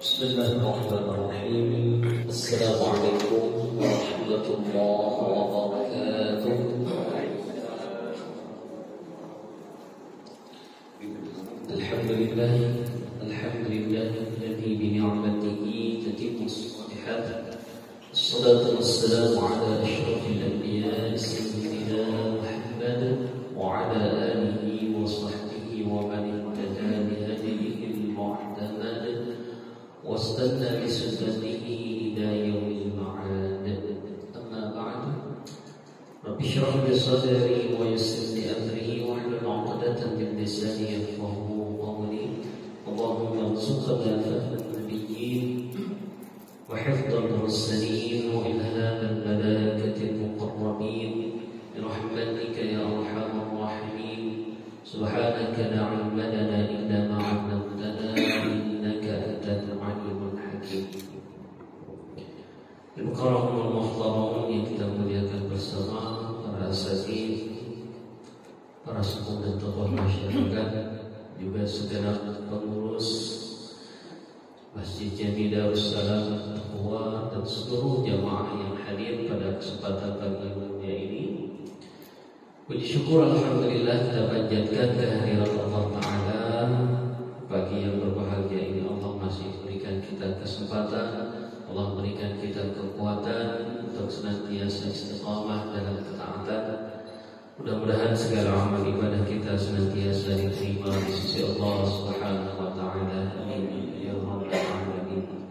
Bismillahirrahmanirrahim. Assalamualaikum warahmatullahi wabarakatuh. Alhamdulillah, alladzi bi ni'matihi tatimmu shalihat. Wassalatu wassalamu ala asyrafil anbiya'i sayyidina Muhammad wa ala alihi wa sahbihi wa man ihtada bi hadihi al-mu'tamad واستنى بسنته إلى يوم المعاد. أما بعد رب اشرح لي صدري ويسر لي أمري واحلل عقدة من لساني يفقهوا قولي. اللهم ارزقنا فهم النبيين وحفظ المرسلين وإلهام الملائكة المقربين برحمتك يا أرحم الراحمين. سبحانك لا علم لنا إلا ما علمتنا إنك أنت العليم الحكيم. Al-Mukarramul Muhtaram yang kita muliakan bersama, para asatidz, para sepuh dan tokoh masyarakat, juga segenap pengurus Masjid Jami Darussalam Taqwa dan seluruh jamaah yang hadir pada kesempatan pagi mulia ini. Puji syukur alhamdulillah kita panjatkan kehadirat Allah Ta'ala. Pagi yang berbahagia ini Allah masih berikan kita kesempatan, Allah berikan kita kekuatan untuk senantiasa istiqamah dalam ketaatan. Mudah-mudahan segala amal ibadah kita senantiasa diterima di sisi Allah Subhanahu wa Ta'ala. Amin ya rabbal alamin.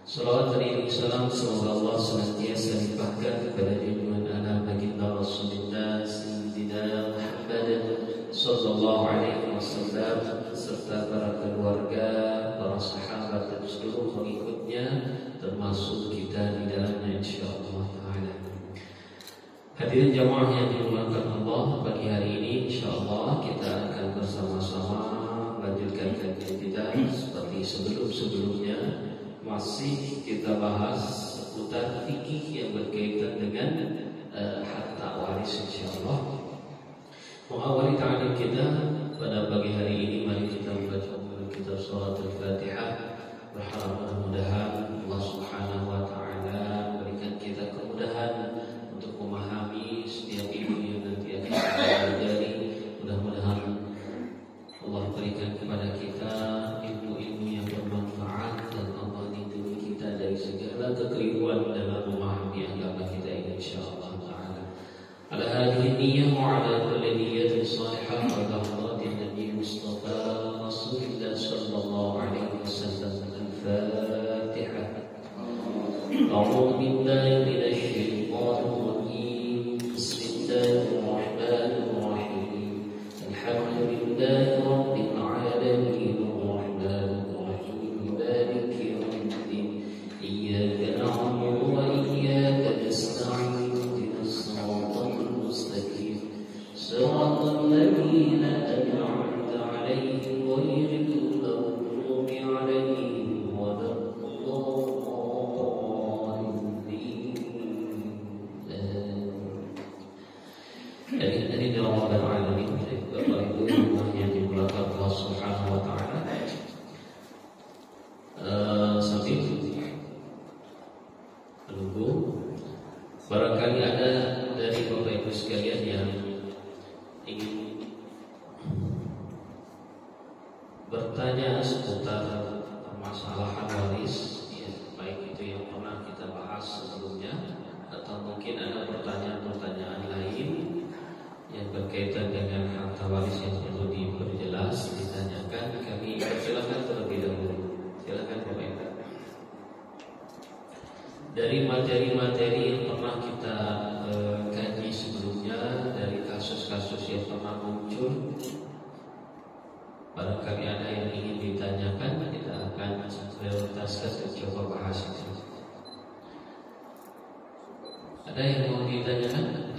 Salawat dan salam semoga Allah senantiasa limpahkan kepada junjungan anak baginda Rasulullah Sayyidina Muhammad sallallahu alaihi wasallam serta para keluarga, para sahabat dan seluruh pengikutnya, termasuk kita di dalamnya insyaallah taala. Hadirin jamaah yang dimuliakan Allah, pagi hari ini insyaallah kita akan bersama-sama melanjutkan kajian kita seperti sebelum-sebelumnya. Masih kita bahas seputar fikih yang berkaitan dengan harta waris insyaallah. Mengawali ta'lim kita pada pagi hari ini, mari kita membaca kitab surat Al-Fatihah. Berharap mudah-mudahan Allah Subhanahu wa Ta'ala berikan kita kemudahan untuk memahami setiap ilmu yang nanti akan kita pelajari. Mudah-mudahan Allah berikan kepada kita ilmu-ilmu yang bermanfaat dan Allah lindungi kita dari segala kekeliruan dalam memahami agama kita ini insyaallah ta'ala. Ala hadhihi niyyah wa ala kulli niyyatin salihah wa tahratin Nabi Mustafa Rasulullah sallallahu alaihi wasallam. Al-Fatihah. A'udzu billahi minasy syaithanir rajim. Bismillahir rahmanir rahim. Alhamdulillahi rabbil alamin. Arrahmanir rahim. Maliki yaumiddin. Iyyaka na'budu wa iyyaka nasta'in. صراط الذين أنعمت عليهم غير المغضوب عليهم ولا الضالين. Dari jawaban alamin, Bapak Ibu yang dimuliakan Allah Subhanahu wa Ta'ala, sambil menunggu, barangkali ada dari Bapak Ibu sekalian yang ingin bertanya seputar permasalahan waris, ya, baik itu yang pernah kita bahas sebelumnya atau mungkin ada pertanyaan-pertanyaan lain yang berkaitan dengan harta waris yang perlu diperjelas, ditanyakan, kami silakan terlebih dahulu. Silakan Bapak Ibu. Dari materi-materi yang pernah kita kaji sebelumnya, dari kasus-kasus yang pernah muncul, barangkali ada yang ingin ditanyakan, kita akan prioritaskan dan coba bahas itu. Ada yang mau ditanyakan?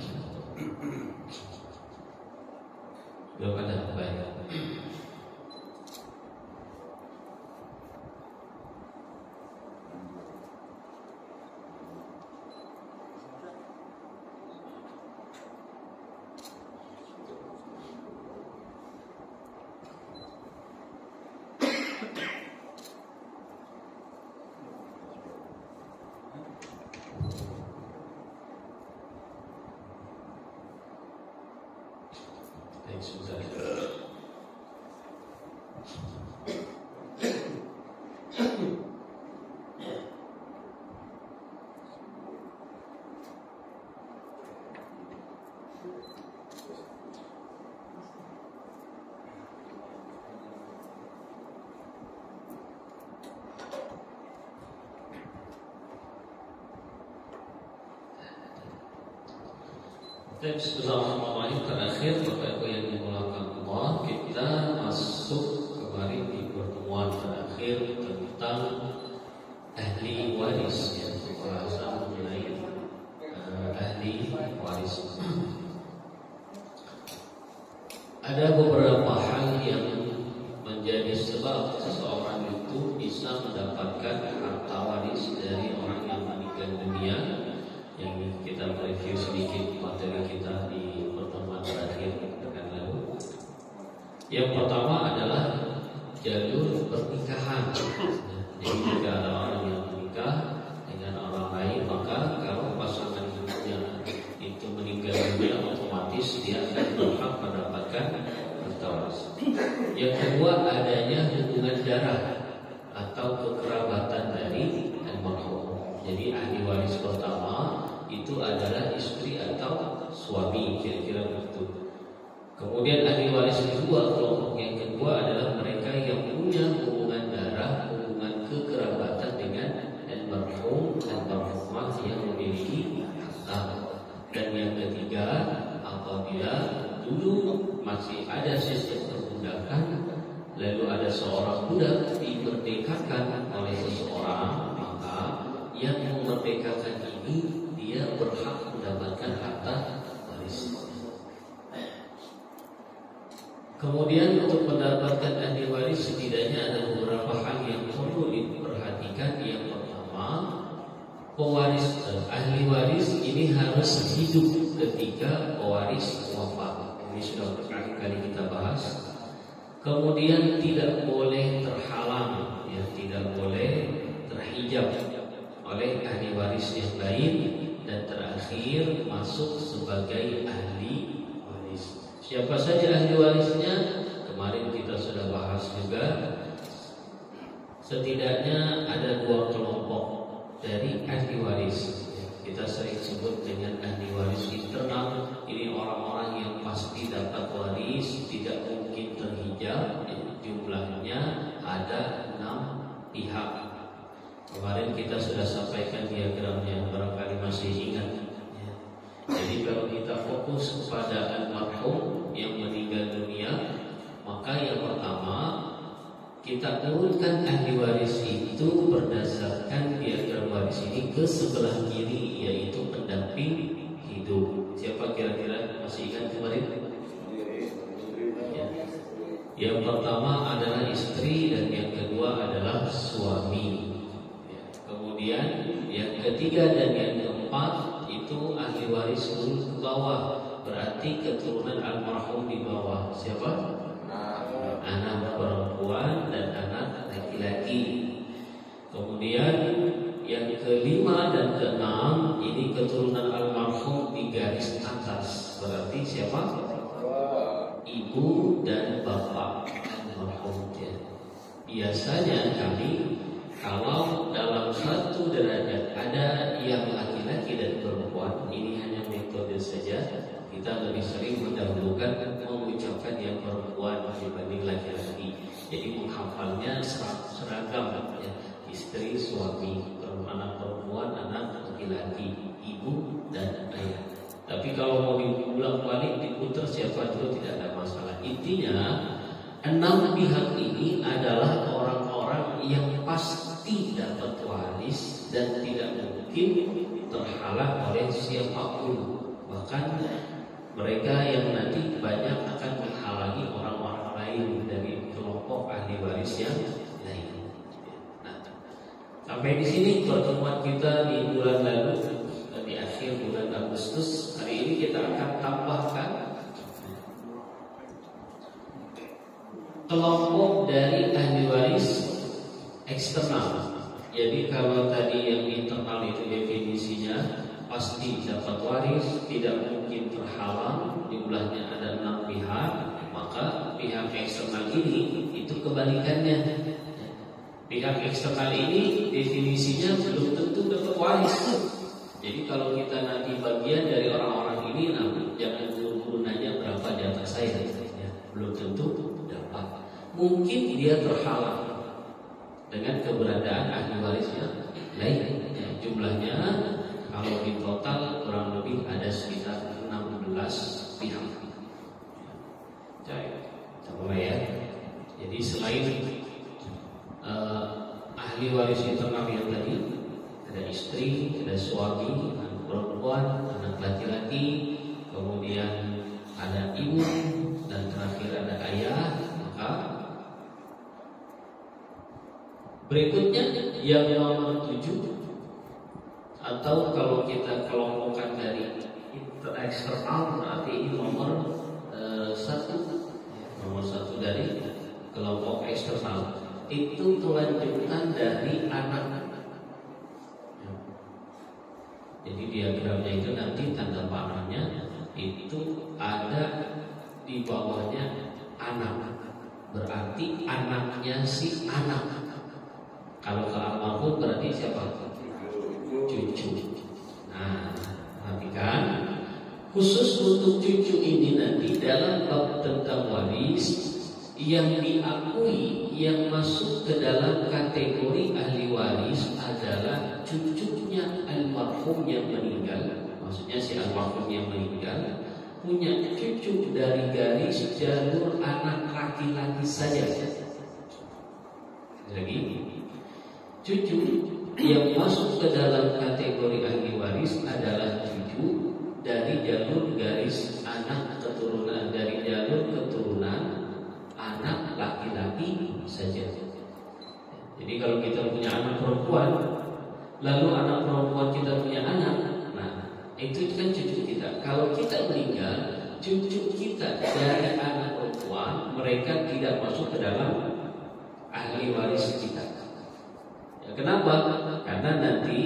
Belum ada, baik. sebentar. Bismillahirrahmanirrahim. Terakhir Bapak Ibu yang dimulakan Allah, kita masuk kemarin di pertemuan terakhir tentang ahli waris, ya, pembahasan mengenai ahli waris. Ada beberapa hal yang menjadi sebab seseorang itu bisa mendapatkan harta waris dari orang yang meninggal dunia, yang kita review sedikit materi kita di pertemuan terakhir pekan lalu. Yang pertama adalah jalur pernikahan. Jadi jika ada orang yang menikah dengan orang lain, maka kalau pasangan hidupnya itu meninggal dunia, otomatis dia akan berhak mendapatkan harta waris. Yang kedua, adanya hubungan darah atau kekerabatan dari almarhum. Jadi ahli waris pertama itu adalah istri atau suami, kira-kira begitu. Kemudian ahli waris kedua, kelompok yang kedua adalah mereka yang punya hubungan darah, hubungan kekerabatan dengan almarhum dan almarhumah yang memiliki harta. Dan yang ketiga, apabila dulu masih ada sistem perbudakan, lalu ada seorang budak dimerdekakan oleh seseorang, maka yang memerdekakan ini dia berhak mendapatkan harta waris. Kemudian untuk mendapatkan ahli waris setidaknya ada beberapa hal yang perlu diperhatikan. Yang pertama, pewaris ahli waris ini harus hidup ketika pewaris wafat. Ini sudah berkali-kali kita bahas. Kemudian tidak boleh terhalang, ya, tidak boleh terhijab oleh ahli waris yang lain. Dan terakhir, masuk sebagai ahli waris. Siapa saja ahli warisnya? Kemarin kita sudah bahas juga. Setidaknya ada dua kelompok dari ahli waris. Kita sering sebut dengan ahli waris internal. Ini orang-orang yang pasti dapat waris, tidak mungkin terhijab. Jumlahnya ada 6 pihak. Kemarin kita sudah sampaikan diagramnya, barangkali masih ingat. Jadi kalau kita fokus kepada almarhum yang meninggal dunia, maka yang pertama kita urutkan ahli waris itu berdasarkan diagram waris ini ke sebelah kiri, yaitu pendamping hidup. Siapa kira-kira masih ingat kemarin? Ya. Yang pertama adalah istri dan yang kedua adalah suami. Kemudian yang ketiga dan yang keempat itu ahli waris turun ke bawah, berarti keturunan almarhum di bawah. Siapa? Anak perempuan dan anak laki-laki. Kemudian yang kelima dan keenam ini keturunan almarhum di garis atas, berarti siapa? Ibu dan bapak almarhum. Biasanya kami kalau dalam satu derajat ada yang laki-laki dan perempuan, ini hanya metode saja. Kita lebih sering mendahulukan mengucapkan yang perempuan dibanding laki-laki. Jadi menghafalnya seragam, ya. Istri, suami, anak perempuan, anak laki-laki, ibu dan ayah. Tapi kalau mau diulang balik, diputar siapa juga tidak ada masalah. Intinya 6 pihak ini adalah orang-orang yang pasti dapat waris dan tidak mungkin terhalang oleh siapapun. Bahkan mereka yang nanti banyak akan menghalangi orang-orang lain dari kelompok ahli waris yang lain. Nah, sampai di sini pertemuan kita di bulan lalu, di akhir bulan Agustus. Hari ini kita akan tambahkan kelompok dari ahli waris eksternal. Jadi kalau tadi yang internal itu definisinya pasti dapat waris, tidak mungkin terhalang, jumlahnya ada 6 pihak, maka pihak eksternal ini itu kebalikannya. Pihak eksternal ini definisinya belum tentu dapat waris. Jadi kalau kita nanti bagian dari orang-orang ini, jangan buru-buru nanya berapa jatah saya, ya, belum tentu dapat. Mungkin dia terhalang dengan keberadaan ahli warisnya lain. Ya, jumlahnya kalau di total kurang lebih ada sekitar 16 pihak. Coba ya. Jadi selain ahli waris internal yang tadi, ada istri, ada suami, anak perempuan, anak laki-laki, kemudian ada ibu, dan terakhir ada ayah. Maka berikutnya yang nomor 7, atau kalau kita kelompokkan dari eksternal, berarti ini nomor 1. Nomor 1 dari kelompok eksternal itu kelanjutan dari anak. Jadi diagramnya itu nanti tanda panahnya itu ada di bawahnya anak, berarti anaknya si anak. Kalau ke almarhum berarti siapa? Cucu. Nah, perhatikan, khusus untuk cucu ini nanti dalam bab tentang waris, yang diakui yang masuk ke dalam kategori ahli waris adalah cucunya almarhum yang meninggal. Maksudnya si almarhum yang meninggal punya cucu dari garis jalur anak laki-laki saja. Lagi, cucu yang masuk ke dalam kategori ahli waris adalah cucu dari jalur garis anak keturunan, dari jalur keturunan anak laki-laki saja. Jadi kalau kita punya anak perempuan, lalu anak perempuan kita punya anak, nah itu kan cucu kita. Kalau kita meninggal, cucu kita dari anak perempuan, mereka tidak masuk ke dalam ahli waris kita. Ya, kenapa? Karena nanti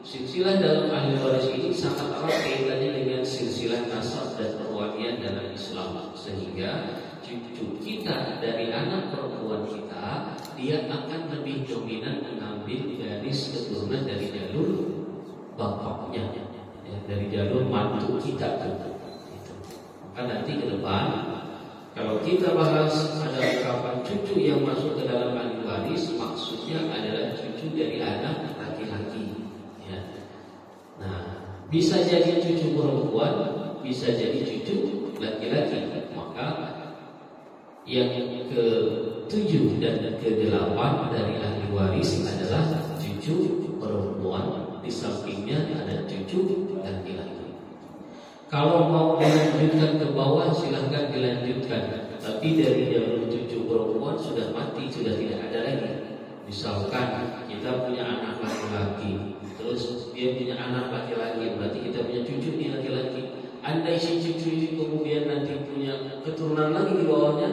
silsilah dalam ahli waris ini sangat erat kaitannya dengan silsilah nasab dan perwalian dalam Islam, sehingga cucu kita dari anak perempuan kita, dia akan lebih dominan mengambil garis keturunan dari jalur bapaknya, ya, dari jalur mantu kita tuh. Maka nanti ke depan kalau kita bahas ada ungkapan cucu yang masuk ke dalam ahli waris, maksudnya adalah cucu dari anak laki-laki. Ya. Nah, bisa jadi cucu perempuan, bisa jadi cucu laki-laki. Maka yang ke-7 dan ke-8 dari ahli waris adalah cucu perempuan. Di sampingnya ada cucu laki-laki. Kalau mau dilanjutkan ke bawah silahkan dilanjutkan. Tapi dari jalur cucu perempuan sudah mati, sudah tidak ada lagi. Misalkan kita punya anak laki-laki, terus dia punya anak laki-laki, berarti kita punya cucu nih laki-laki. Andai si cucu ini kemudian nanti punya keturunan lagi di bawahnya,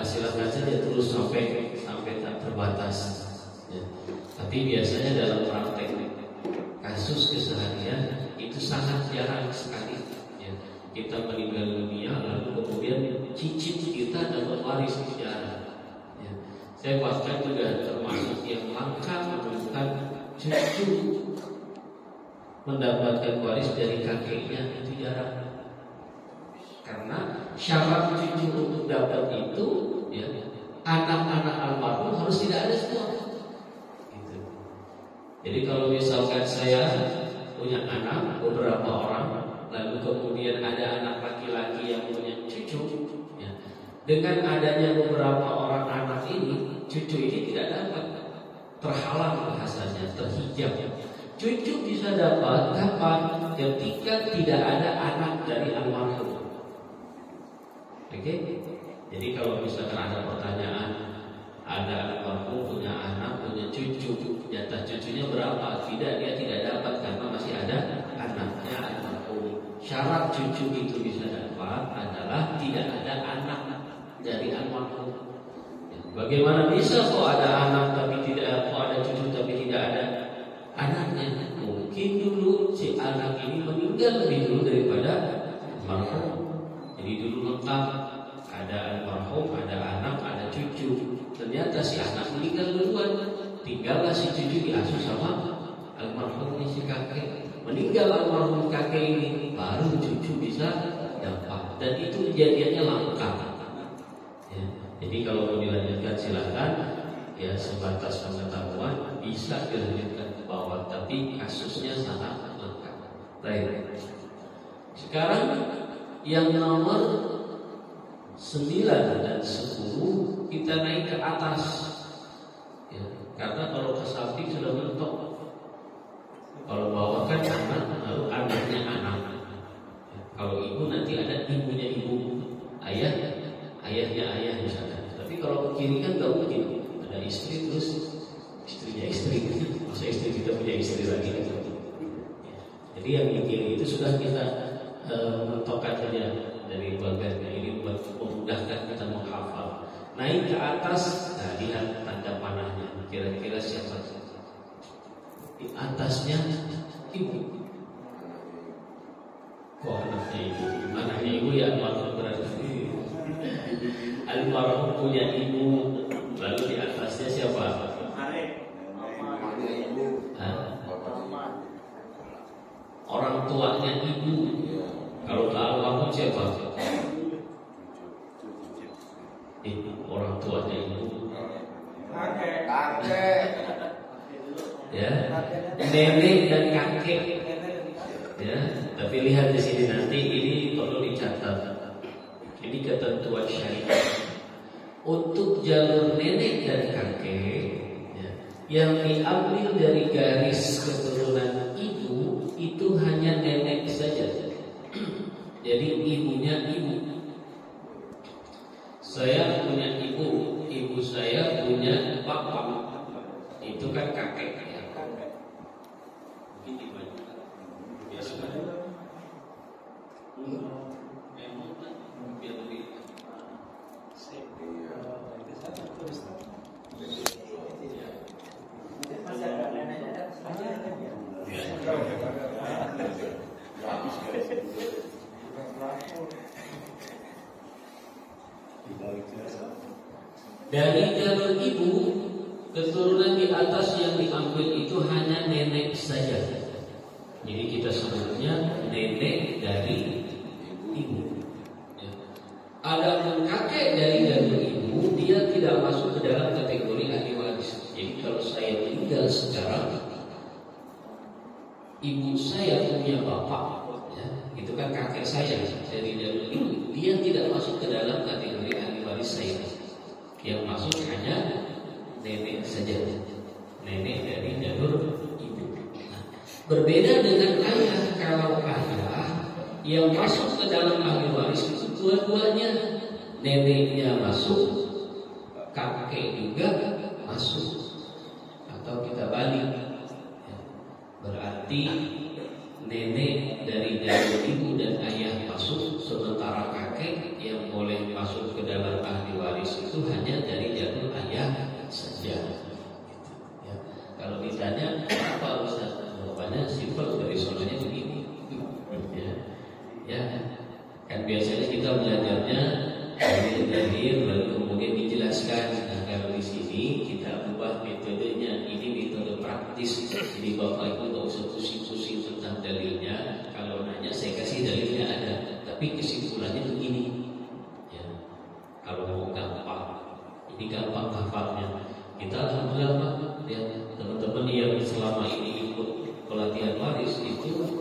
silahkan saja terus sampai tak terbatas. Ya. Tapi biasanya dalam praktek kasus keseharian itu sangat jarang sekali. Kita meninggal dunia lalu kemudian cicit kita dapat waris sejarah. Ya. Saya bahkan juga termasuk yang langka menemukan cucu mendapatkan waris dari kakeknya, itu jarang. Karena syarat cucu untuk dapat itu, ya, anak-anak almarhum harus tidak ada semua. Gitu. Jadi kalau misalkan saya punya anak beberapa orang, lalu kemudian ada anak laki-laki yang punya cucu, ya. Dengan adanya beberapa orang anak ini, cucu ini tidak dapat, terhalang bahasanya, terhijab. Cucu bisa dapat kapan? Ketika tidak ada anak dari almarhum. Oke? Jadi kalau misalkan ada pertanyaan, ada almarhum punya anak, punya cucu, jatah cucunya berapa? Tidak, dia tidak dapat karena masih ada anaknya almarhum. Syarat cucu itu bisa dapat adalah tidak ada anak dari almarhum. Bagaimana bisa kok ada anak tapi tidak, kok ada cucu tapi tidak ada anaknya? mungkin dulu si anak ini meninggal lebih dulu daripada almarhum. Jadi dulu lengkap, ada almarhum, ada anak, ada cucu. Ternyata si anak meninggal duluan, tinggallah si cucu diasuh sama almarhum si kakek. Meninggal almarhum kakek ini, baru cucu bisa dapat. Dan itu kejadiannya langka. Ya, jadi kalau mau dilanjutkan silakan. Ya, sebatas pengetahuan bisa dilanjutkan ke bawah, tapi kasusnya sangat lengkap. Baik. Sekarang yang nomor 9 dan 10 kita naik ke atas. Ya, karena kalau ke samping sudah mentok. Kalau bawah kan anak, lalu anaknya anak. Ya, kalau ibu nanti ada ibunya ibu, ayahnya ayah misalnya. Tapi kalau ke kiri kan gak mungkin. Ada istri terus istrinya istri, masa istri kita punya istri lagi gitu. Jadi yang di kiri itu sudah kita mentokkan saja dari bagiannya ini buat memudahkan kita menghafal. Naik ke atas, nah lihat tanda panahnya. Kira-kira siapa? Di atasnya ibu. Kok anaknya ibu? Anaknya ibu ya almarhum berarti. Almarhum punya ibu. Lalu di atasnya siapa? Orang tuanya ibu. Kalau ke almarhum siapa? Orang tuanya ibu. Kakek. Ya, nenek dan kakek. Ya, tapi lihat di sini nanti ini perlu dicatat. Ini ketentuan syariat. Untuk jalur nenek dan kakek ya, yang diambil dari garis keturunan ibu itu hanya nenek saja. Jadi ibunya ibu. Saya punya ibu, ibu saya punya bapak. Itu kan kakek ya. Ini banyak. Biasa. Biar lebih. Dari jalur ibu, keturunan di atas yang diambil itu hanya nenek saja. Jadi kita sebutnya nenek dari ibu. Adapun kakek dari jalur ibu, dia tidak masuk ke dalam kategori ahli waris. Jadi kalau saya meninggal sekarang, ibu saya punya bapak, ya, itu kan kakek saya dari jalur ibu, dia tidak masuk ke dalam kategori ahli waris saya. Yang masuk hanya nenek saja, nenek dari jalur ibu. Nah, berbeda dengan ayah. Kalau ayah yang masuk ke dalam ahli waris itu dua-duanya, neneknya masuk, kakek juga masuk. Atau kita balik, berarti nenek dari jalur ibu dan ayah masuk, sementara kakek yang boleh masuk ke dalam ahli waris itu hanya dari jalur ayah saja. Ya. Kalau ditanya apa Ustaz, jawabannya simpel, dari soalnya begini. Ya, kan biasanya kita belajarnya dari lalu kemudian dijelaskan. Nah, kalau di sini kita ubah metodenya, ini metode praktis. Jadi bapak ibu nggak usah pusing-pusing tentang dalilnya. Kalau nanya saya kasih dalilnya ada, tapi kesimpulannya begini. Ya, kalau mau gampang, ini gampang hafalnya. Kita alhamdulillah Pak, ya, teman-teman yang selama ini ikut pelatihan waris itu.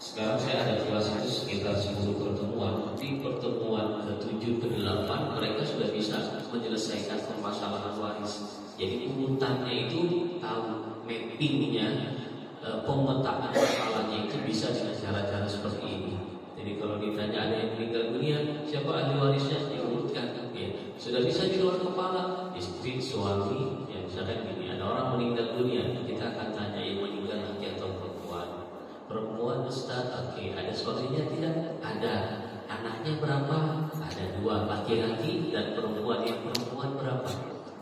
Sekarang saya ada kelas itu sekitar 10 pertemuan. Di pertemuan ke-7, ke-8 mereka sudah bisa menyelesaikan permasalahan waris. Jadi urutannya itu tahu, mappingnya, pemetaan masalahnya itu bisa dengan cara-cara seperti ini. Jadi kalau ditanya ada yang meninggal dunia, siapa ahli warisnya, diurutkan. Ya, sudah bisa di luar kepala, istri, suami. Ya, misalkan gini, ada orang meninggal dunia, kita akan tanya yang meninggal laki atau perempuan Ustaz, oke. Ada suaminya tidak? Ada. Anaknya berapa? Ada 2, laki-laki dan perempuan. Yang perempuan berapa?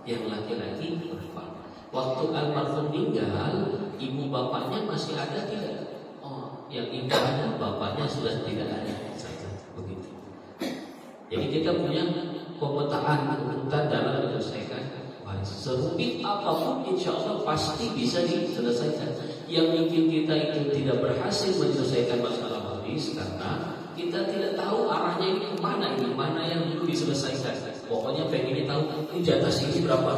Yang laki-laki berapa? Waktu almarhum meninggal, ibu bapaknya masih ada tidak? Oh, yang ibu ada, bapaknya sudah tidak ada. Begitu. Jadi kita punya pemetaan urutan dalam menyelesaikan waris. Serumit apapun insya Allah pasti bisa diselesaikan. Yang bikin kita itu tidak berhasil menyelesaikan masalah waris karena kita tidak tahu arahnya ini kemana, ini mana yang dulu diselesaikan. Pokoknya pengen tahu ini jatah sini berapa.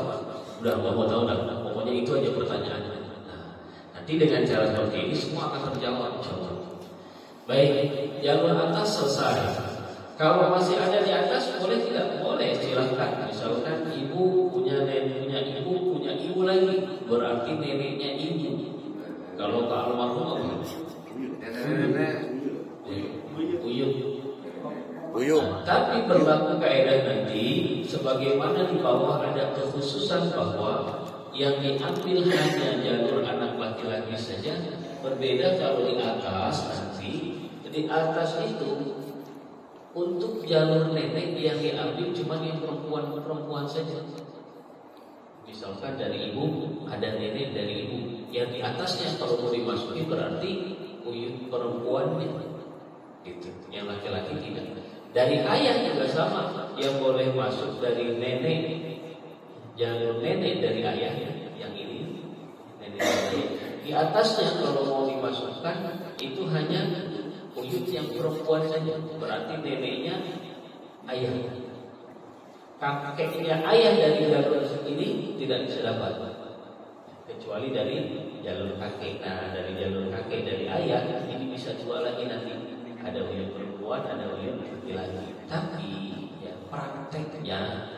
Udah nggak mau tahu dah. Pokoknya itu aja pertanyaannya. Nah, nanti dengan cara seperti ini semua akan terjawab insya Allah. Baik, jalur atas selesai. Kalau masih ada di atas boleh tidak? Boleh, silahkan. Misalkan ibu punya nenek, punya ibu lagi, berarti neneknya ibu. Kalau ke almarhum apa? Uyuh. Nah, tapi berlaku kaidah nanti, sebagaimana di bawah ada kekhususan bahwa yang diambil hanya jalur anak laki-laki saja, berbeda kalau di atas nanti. Di atas itu untuk jalur nenek yang diambil cuma yang perempuan saja. Misalkan dari ibu ada nenek dari ibu, yang di atasnya kalau mau dimasuki berarti uyut perempuannya, gitu. Yang laki-laki tidak. Dari ayah juga sama, yang boleh masuk dari nenek, jalur nenek dari ayahnya, yang ini nenek dari di atasnya kalau mau dimasukkan itu hanya uyut yang perempuan saja, berarti neneknya ayah. Kakeknya ayah dari jalur ini tidak bisa dapat, kecuali dari jalur kakek. Nah, dari jalur kakek dari ayah ini bisa dua lagi nanti. Ada uyut perempuan, ada uyut laki-laki. Tapi ya, prakteknya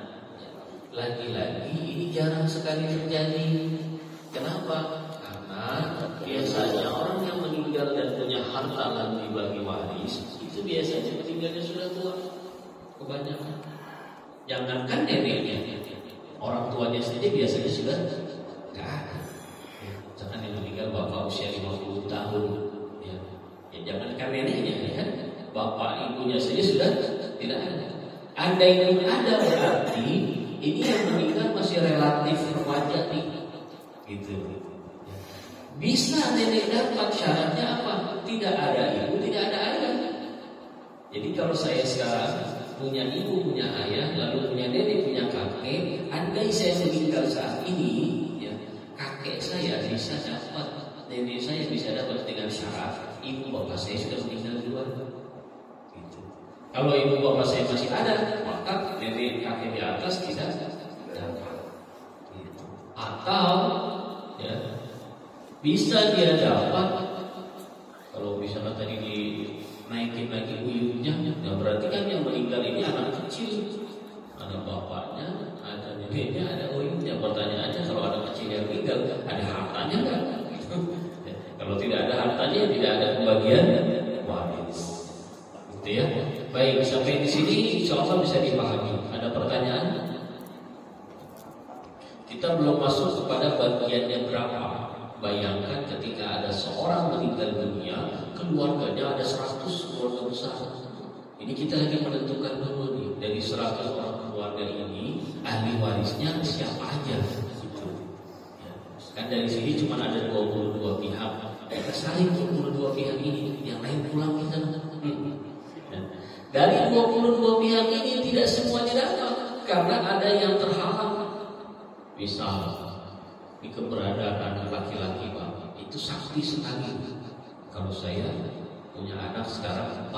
lagi-lagi ini jarang sekali terjadi. Kenapa? Karena biasanya orang yang meninggal dan punya harta lalu dibagi waris itu biasanya meninggalnya sudah tua, kebanyakan. Jangankan neneknya, orang tuanya saja biasanya sudah nggak ada. Jangan yang meninggal bapak usia 50 tahun, ya jangankan neneknya, ya bapak ibunya saja sudah tidak ada. Andai pun ada berarti ini yang meninggal masih relatif remaja nih, gitu. Bisa nenek dapat, syaratnya apa? Tidak ada ibu, tidak ada ayah. Jadi kalau saya sekarang punya ibu, punya ayah, lalu punya nenek, punya kakek, andai saya meninggal saat ini, ya, kakek saya bisa dapat, nenek saya bisa dapat dengan syarat ibu bapak saya sudah meninggal duluan. Gitu. Kalau ibu bapak saya masih ada, maka nenek kakek di atas tidak dapat. Gitu. Atau ya, bisa dia dapat kalau misalnya tadi dinaikin lagi uyutnya, ya berarti kan yang meninggal ini anak kecil, ada bapaknya, ada neneknya, ada uyutnya. Pertanyaannya kalau anak kecil yang meninggal, ada hartanya nggak? Kalau tidak ada hartanya, tidak ada pembagian waris. Gitu ya. Baik, sampai di sini insya Allah bisa dipahami. Ada pertanyaan? Kita belum masuk kepada bagiannya berapa. Bayangkan ketika ada seorang meninggal dunia, keluarganya ada 100 keluarga besar. Ini kita lagi menentukan dulu nih, dari 100 orang keluarga ini ahli warisnya siapa aja. Gitu. Ya. Kan dari sini cuma ada 22 pihak. Kita saling 22 pihak ini, yang lain pulang kita. Ya. Dari 22 pihak ini tidak semuanya dapat, karena ada yang terhalang. Misal di keberadaan anak laki-laki Pak, itu sakti sekali. Kalau saya punya anak sekarang 4,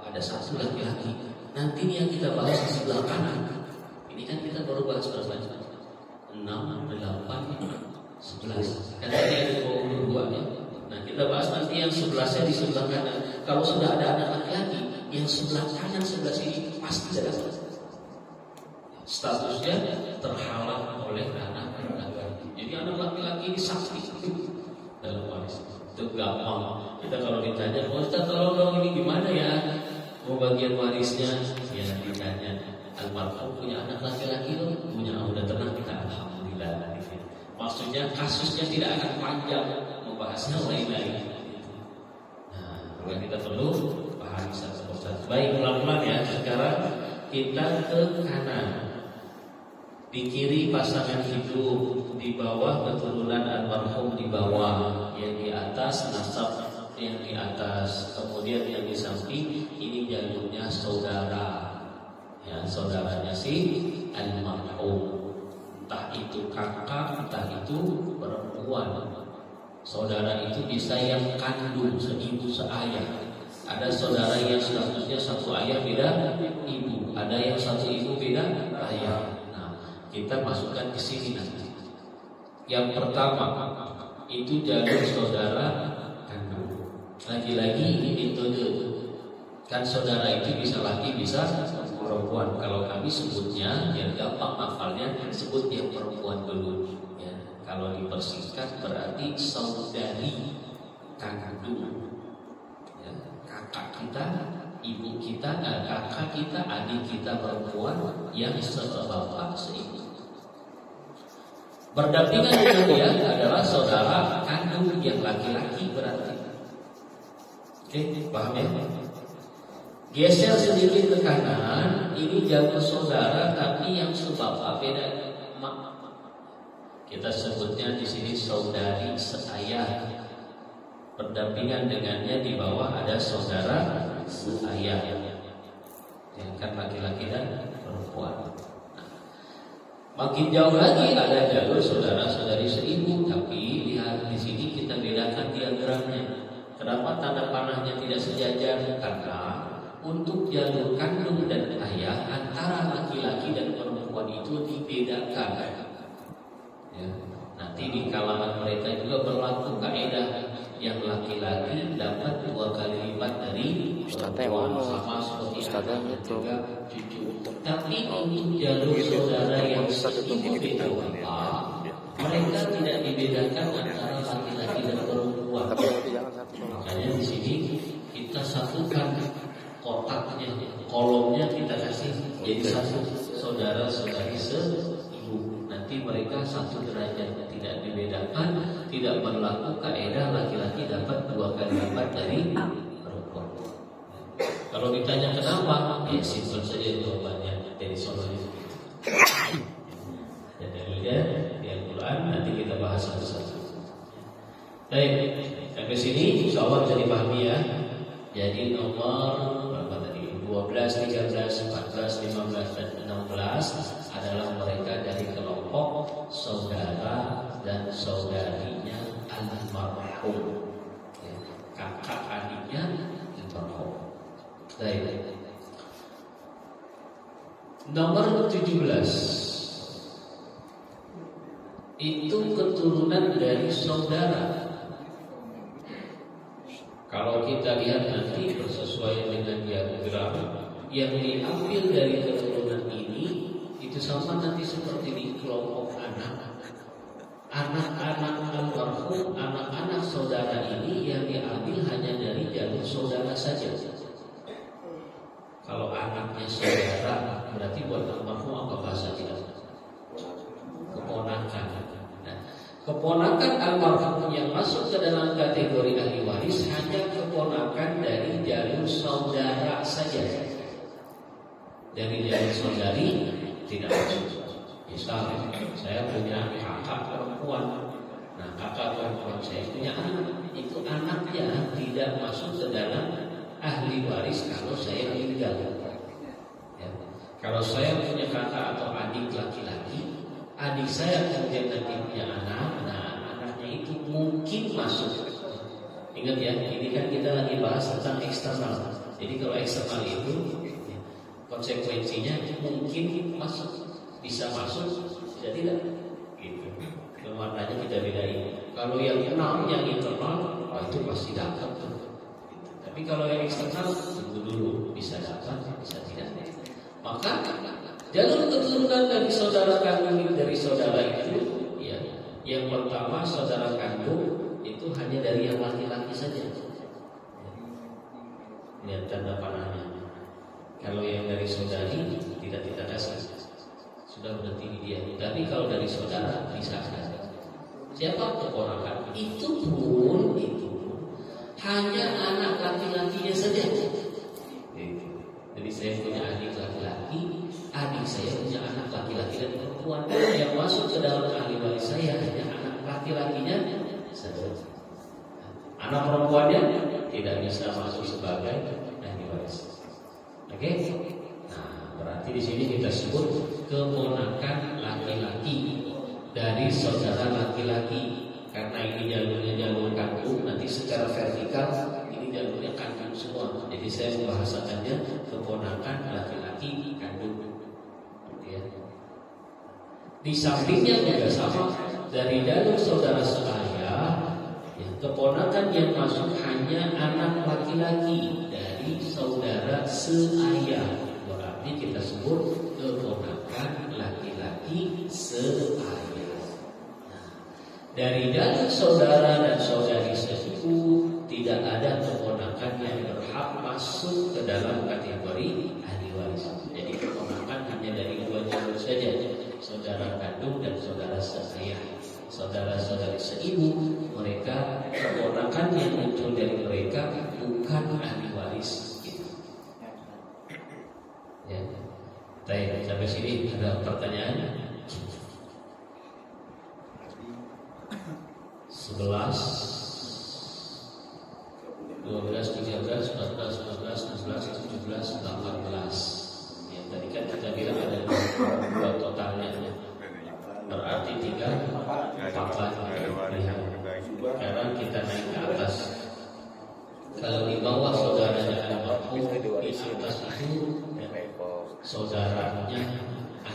ada 1 laki-laki. Nanti yang kita bahas di sebelah kanan. Ini kan kita baru bahas berapa? 6, 8, 11. Kan tadi ada 22 ya. Nah kita bahas nanti yang 11-nya di sebelah kanan. Kalau sudah ada anak laki-laki, yang sebelah kanan sebelah sini pasti tidak dapat. Statusnya terhalang oleh anak laki-laki. Jadi anak laki-laki ini sakti dalam waris. Itu gampang. Kita kalau ditanya, Ustaz tolong dong ini gimana ya pembagian warisnya? Ya ditanya, almarhum punya anak laki-laki loh, punya, udah tenang kita alhamdulillah. Maksudnya kasusnya tidak akan panjang membahasnya lain-lain. Nah, kalau kita perlu paham satu persatu. Baik, pelan-pelan ya. Sekarang kita ke kanan. Di kiri pasangan hidup, di bawah keturunan almarhum di bawah, yang di atas nasab yang di atas, kemudian yang di samping ini jalurnya saudara, ya saudaranya si almarhum, entah itu kakak, entah itu perempuan. Saudara itu bisa yang kandung, seibu seayah. Ada saudara yang statusnya satu ayah beda ibu, ada yang satu ibu beda ayah. Nah, kita masukkan ke sini nanti. Yang pertama itu jalur saudara kandung. Lagi-lagi ini metode. Kan saudara itu bisa laki bisa perempuan. Kalau kami sebutnya yang gampang hafalnya sebut yang perempuan dulu. Ya. Kalau dipersingkat berarti saudari kandung. Ya. Kakak kita, ibu kita, kakak kita, adik kita perempuan yang sebapak seibu. Berdampingan dengan dia adalah saudara kandung yang laki-laki berarti. Oke, paham ya? Geser sedikit ke kanan, ini jalur saudara tapi yang sebapak beda emak. Kita sebutnya di sini saudari seayah. Berdampingan dengannya di bawah ada saudara seayah, yang kan laki-laki dan perempuan. Makin jauh lagi ada jalur saudara-saudari seibu, tapi lihat di sini kita bedakan diagramnya. Kenapa tanda panahnya tidak sejajar? Karena untuk jalur kandung dan ayah antara laki-laki dan perempuan itu dibedakan. Ya. Nanti di kalangan mereka juga berlaku kaidah yang laki-laki dapat 2 kali lipat dari perempuan, sama seperti anak juga cucu. Tapi untuk jalur saudara yang seibu beda bapak, mereka tidak dibedakan antara laki-laki dan perempuan. Makanya di sini kita satukan kotaknya, kolomnya kita kasih jadi satu saudara-saudari seibu. Nanti mereka satu derajat, tidak dibedakan, tidak berlaku kaidah laki-laki dapat 2 kali lipat dari perempuan. Kalau ditanya kenapa, ya simpel saja jawabannya dari solusi. Dan dalilnya di Al-Quran nanti kita bahas satu-satu. Baik, sampai sini insya Allah bisa dipahami ya. Jadi nomor 12, 13, 14, 15, dan 16 adalah mereka dari kelompok saudara dan saudarinya almarhum, ya, kakak adiknya almarhum. Baik. Nomor 17 itu keturunan dari saudara. Kalau kita lihat nanti bersesuaian dengan diagram yang diambil dari keturunan ini itu sama nanti seperti di kelompok anak. Anak-anak almarhum, anak-anak saudara ini yang diambil hanya dari jalur saudara saja. Kalau anaknya saudara berarti buat almarhum apa bahasa kita? Keponakan. Nah, keponakan almarhum yang masuk ke dalam kategori ahli waris hanya keponakan dari jalur saudara saja. Dari jalur saudari tidak masuk. Misalnya saya punya kakak perempuan. Nah, kakak perempuan saya punya anak. Itu anaknya tidak masuk ke dalam ahli waris kalau saya meninggal. Ya. Kalau saya punya kakak atau adik laki-laki, adik saya kemudian nanti punya anak, nah anaknya itu mungkin masuk. Ingat ya, ini kan kita lagi bahas tentang eksternal. Jadi kalau eksternal itu konsekuensinya mungkin masuk, bisa masuk, bisa tidak. Gitu. Warnanya kita bedain. Kalau yang kenal, yang internal, itu pasti dapat. Gitu. Tapi kalau yang eksternal, tunggu dulu, bisa dapat, bisa tidak. Maka jalur keturunan dari saudara kandung dari saudara itu, ya, yang pertama saudara kandung itu hanya dari yang laki-laki saja. Lihat tanda panahnya. Kalau yang dari saudari tidak kita kasih, sudah berarti dia. Tapi kalau dari saudara bisa ada. Siapa keponakan? Itu pun hanya anak laki-lakinya saja. Jadi saya punya adik laki-laki, adik saya punya anak laki-laki dan perempuan. perempuan yang masuk ke dalam ahli waris saya hanya anak laki-lakinya saja. Anak perempuannya tidak bisa masuk sebagai ahli waris. Oke? Nah, berarti di sini kita sebut keponakan laki-laki dari saudara laki-laki. Karena ini jalurnya jalur kandung, nanti secara vertikal ini jalurnya kandung semua. Jadi saya membahasakannya keponakan laki-laki kandung. Ya. Di sampingnya juga sama, dari jalur saudara saya, ya, keponakan yang masuk hanya anak laki-laki dari saudara seayah. Berarti kita sebut keponakan laki-laki seayah. Dari jalur saudara dan saudari seibu tidak ada keponakan yang berhak masuk ke dalam kategori ahli waris. Jadi keponakan hanya dari dua jalur saja, saudara kandung dan saudara seayah. Saudara-saudari seibu, mereka keponakan yang muncul dari mereka bukan ahli waris. Ya, baik, sampai sini ada pertanyaan? 11, 12, 13, 14, 15, 16, 17, 18. Ya, tadi kan kita bilang ada dua totalnya. Berarti 3, 4. Sekarang kita naik ke atas. Kalau di bawah saudaranya almarhum, di atas itu saudaranya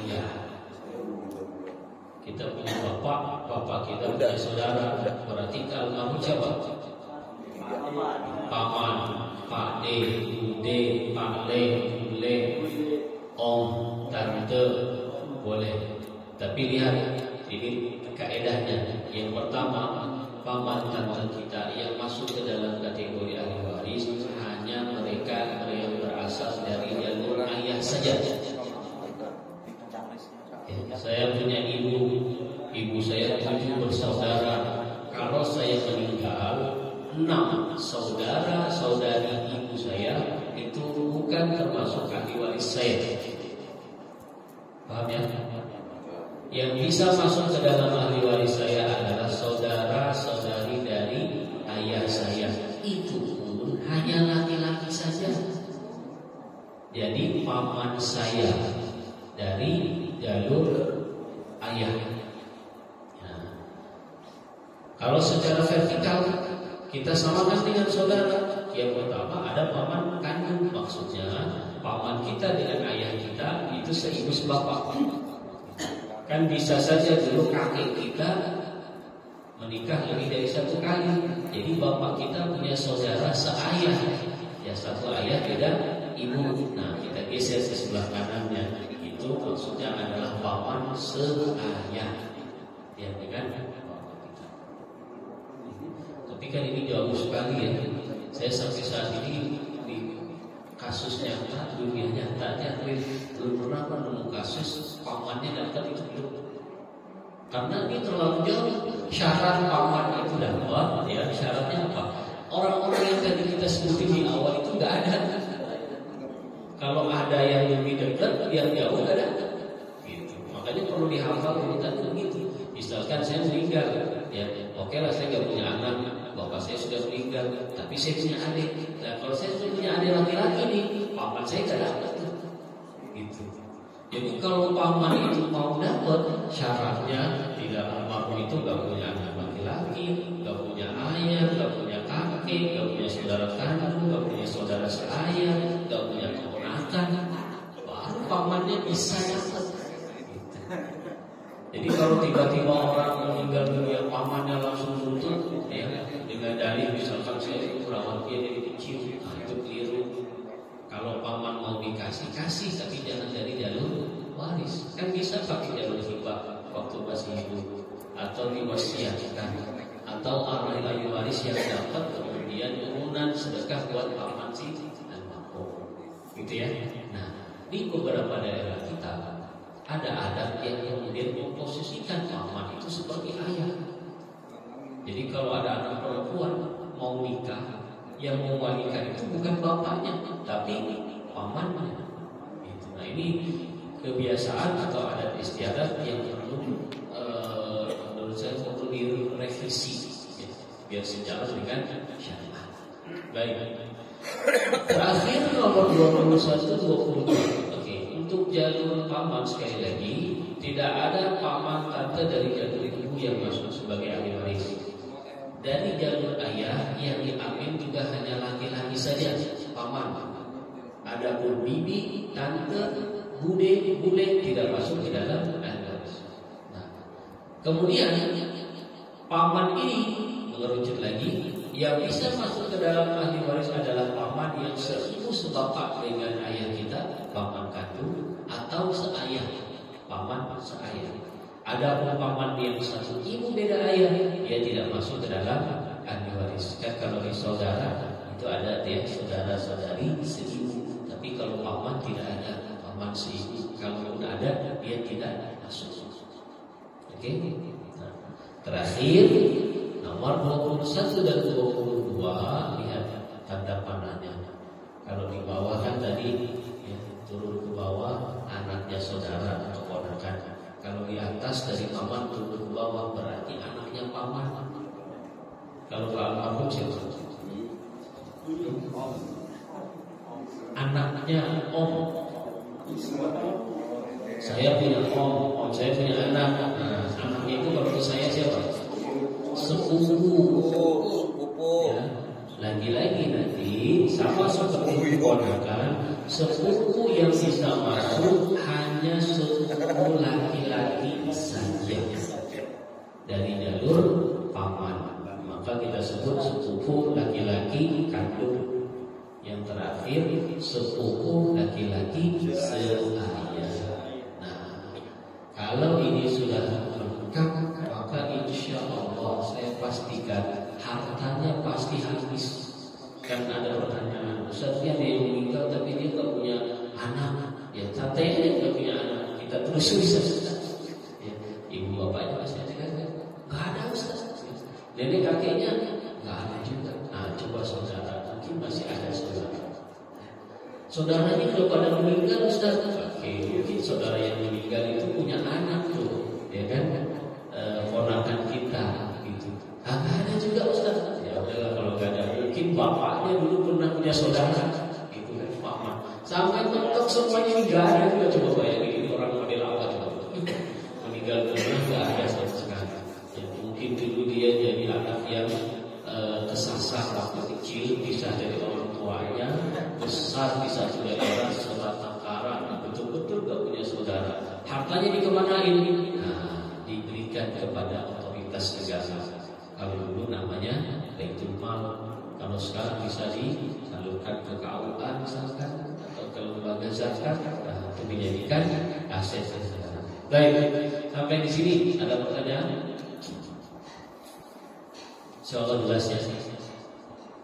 ayah. Kita punya bapak kita punya saudara. Berarti kalau kamu siapa? Paman, Pak D, Bude, Pak Le, Bule, Om, Tante, boleh. Tapi lihat, ini kaedahnya. Yang pertama, paman tante kita yang masuk ke dalam kategori ahli waris hanya mereka yang berasal dari jalur ayah saja. Saya punya ibu saya 7 bersaudara. Kalau saya meninggal, 6 saudara saudari ibu saya itu bukan termasuk ahli waris saya. Paham ya? Yang bisa masuk ke dalam ahli waris saya adalah saudara saudari dari ayah saya. Itu pun hanya laki-laki saja. Jadi paman saya dari jalur ayah. Nah, kalau secara vertikal kita samakan dengan saudara. Yang pertama ada paman kandung, maksudnya paman kita dengan ayah kita itu seibu sebapak. Kan bisa saja dulu kakek kita menikah lebih dari 1 kali. Jadi bapak kita punya saudara seayah. Ya, satu ayah beda ibu. Nah, kita geser ke sebelah kanannya. Itu maksudnya adalah paman seayah, ya kan? Tapi kan ini jauh sekali ya. Saya sampai saat ini di kasus nyata, dunia nyatanya belum pernah menemu kasus pamannya dapat itu belum. Karena ini terlalu jauh. Syarat paman itu dapat, ya syaratnya apa? Orang-orang yang tadi kita sebutin di awal itu nggak ada. Kalau ada yang lebih dekat, yang jauh ada. Gitu. Makanya perlu dihafal urutan begitu. Misalkan saya meninggal, ya oke lah saya nggak punya anak, bapak saya sudah meninggal, tapi saya punya adik. Nah kalau saya punya adik laki-laki nih, paman saya nggak dapat. Gitu. Jadi kalau paman itu mau dapat, syaratnya tidak almarhum itu nggak punya anak laki-laki, nggak punya ayah, nggak punya kakek, nggak punya saudara kandung, nggak punya saudara seayah, nggak punya keponakan, baru pamannya bisa dapat. Jadi kalau tiba-tiba orang meninggal dunia pamannya langsung nuntut, ya, dengan dalih misalkan saya itu merawat dia dari kecil, itu keliru. Kalau paman mau dikasih, kasih, tapi jangan dari jalur waris. Kan bisa pakai jalur hibah waktu masih hidup, atau diwasiatkan, atau ahli waris yang dapat kemudian urunan sedekah buat paman si almarhum. Gitu ya. Nah, di beberapa daerah kita ada adat yang kemudian memposisikan paman itu sebagai ayah. Jadi kalau ada anak perempuan mau nikah, yang mau nikah itu bukan bapaknya, tapi pamannya. Nah ini kebiasaan atau adat istiadat yang perlu menurut saya perlu direvisi ya, biar sejalan dengan syariat. Baik. Terakhir nomor 21-22. Oke, untuk jalur paman sekali lagi tidak ada paman tante dari jalur ibu yang masuk sebagai ahli waris. Dari jalur ayah yang diambil juga hanya laki-laki saja paman. Adapun bibi, tante, bude, bule tidak masuk ke dalam ahli waris. Nah, kemudian paman ini mengerucut lagi, yang bisa masuk ke dalam ahli waris adalah paman yang seibu sebapak dengan ayah kita, paman kandung, atau seayah, paman seayah. Adapun paman yang satu ibu beda ayah, dia tidak masuk ke dalam ahli waris. Kan kalau di saudara itu ada dia saudara-saudari seibu, tapi kalau paman tidak ada, paman seibu. Kalau sudah ada, dia tidak masuk. Oke? Nah, terakhir nomor 21 dan 22, lihat tanda panahnya. Kalau di bawah kan tadi ya, turun ke bawah anaknya saudara atau ponakan. Kalau di atas dari paman turun ke bawah berarti anaknya paman. Kalau ke almarhum siapa? Anaknya om. Saya punya om saya punya anak. Nah, anaknya itu kalau ke saya siapa? Sepupu. Ya. Lagi-lagi nanti sama seperti ponakan, sepupu yang bisa masuk hanya sepupu laki-laki saja dari jalur paman. Maka kita sebut sepupu laki-laki kandung. Yang terakhir sepupu laki-laki seayah. Nah, kalau ini sudah lengkap, maka insya Allah saya pastikan hartanya pasti habis. Kan ada pertanyaan, Ustaz, dia meninggal tapi dia tak punya anak. Ya tatenya tak punya anak, kita terus bisa. Ya, ibu bapaknya masih ada kan? Gak ada Ustaz. Nenek kakeknya gak ada juga. Nah, coba saudara, mungkin masih ada saudara. Saudaranya kalau pada meninggal Ustaz, oke, mungkin saudara yang meninggal itu punya anak tuh, ya kan? Ponakan kita gitu. Agak ada juga Ustaz. Ya udahlah kalau gak ada, mungkin bapaknya dulu pernah punya saudara, gitu kan, paman. Sampai mentok semuanya gak ada juga. Coba bayangin ini orang model apa coba. Meninggal pernah gak ada sama sekali. Ya, mungkin dulu dia jadi anak yang kesasar waktu kecil, bisa jadi orang tuanya, besar bisa juga daerah Sebatang Kara, betul-betul gak punya saudara. Hartanya dikemanain? Nah, diberikan kepada otoritas negara. Kalau dulu namanya Baitul Mal, kalau sekarang bisa disalurkan ke KUA misalkan atau ke lembaga zakat, nah, itu dijadikan aset negara. Baik, sampai di sini ada pertanyaan? Insyaallah jelas ya.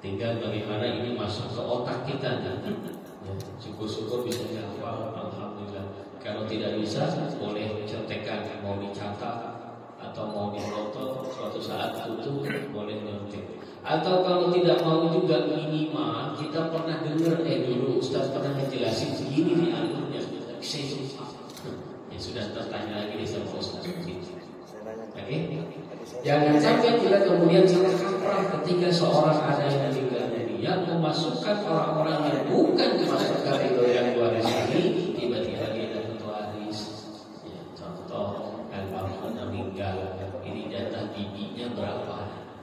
Tinggal bagaimana ini masuk ke otak kita. Ya, syukur-syukur bisa dihafal, alhamdulillah. Kalau tidak bisa, boleh contekan, mau dicatat atau mau difoto, suatu saat butuh boleh nyontek. Atau kalau tidak mau juga minimal kita pernah dengar dulu Ustaz pernah menjelasin begini nih alurnya. Saya lupa. Ya sudah tertanya lagi di sama Ustaz. Oke? Jangan sampai kita kemudian salah kaprah ketika seorang ada yang meninggal dunia memasukkan orang-orang yang bukan dimasukkan kategori yang waris ini, tiba-tiba dia dapat waris. Ya, contoh almarhum meninggal, ini data bibinya berapa?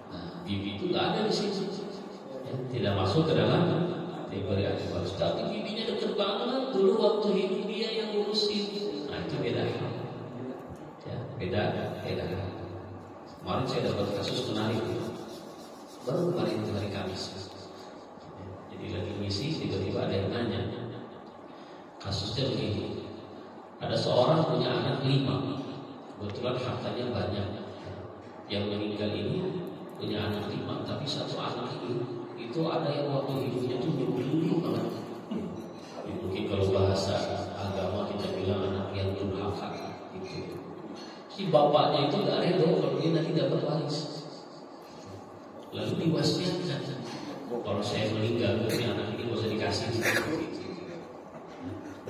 Nah, bibi itu nggak ada di sini, ya, tidak masuk ke dalam kategori ahli waris. Tapi bibinya dekat banget dulu waktu hidup dia yang ngurusin. Nah itu beda, ya, beda. Kemarin saya dapat kasus menarik, baru kemarin hari Kamis. Jadi lagi misi, tiba-tiba ada yang nanya. Kasusnya begini, ada seorang punya anak 5, kebetulan hartanya banyak. Yang meninggal ini punya anak 5, tapi satu anak ini itu ada yang waktu hidupnya itu nyebelin banget. Mungkin kalau bahasa agama kita bilang anak yang durhaka. Gitu. Si bapaknya itu gak reda kalau dia nanti dapat waris. Lalu diwasiatkan, kalau saya meninggal, berarti anak ini gak usah dikasih.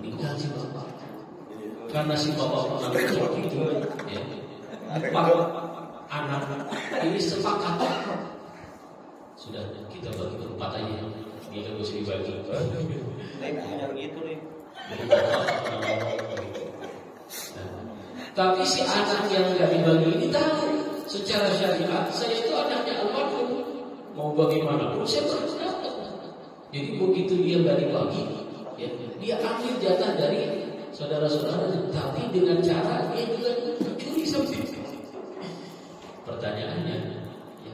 Meninggal si bapak. karena si bapak pernah begitu, ya. 4 anak ini sepakat. Sudah kita bagi berempat aja, dia gak usah dibagi. Gitu nih. Tapi si anak yang gak dibagi ini tahu secara syariat saya itu anaknya almarhum, mau bagaimanapun saya harus dapat. Jadi begitu dia gak dibagi, ya, dia ambil jatah dari saudara-saudara, tapi dengan cara dia juga mencuri sampai. Pertanyaannya, ya,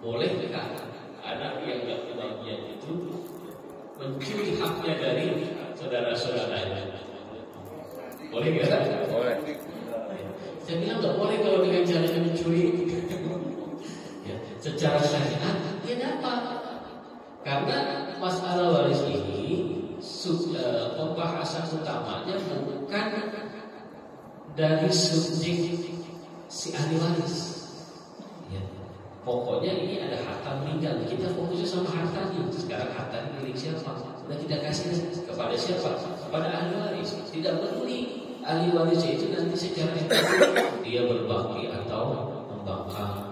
bolehkah anak yang gak kebagian itu mencuri haknya dari saudara-saudaranya? Boleh nggak? Boleh. Saya bilang nggak boleh kalau dengan caranya mencuri. Ya, secara syariat dia dapat. Karena masalah waris ini pembahasan utamanya bukan dari subjek si ahli waris. Ya. Pokoknya ini ada harta meninggal, kita fokusnya sama hartanya. Sekarang harta milik siapa? Sudah kita kasih kepada siapa? Kepada ahli waris. Tidak peduli ahli waris itu nanti secara dia berbakti atau membangkang,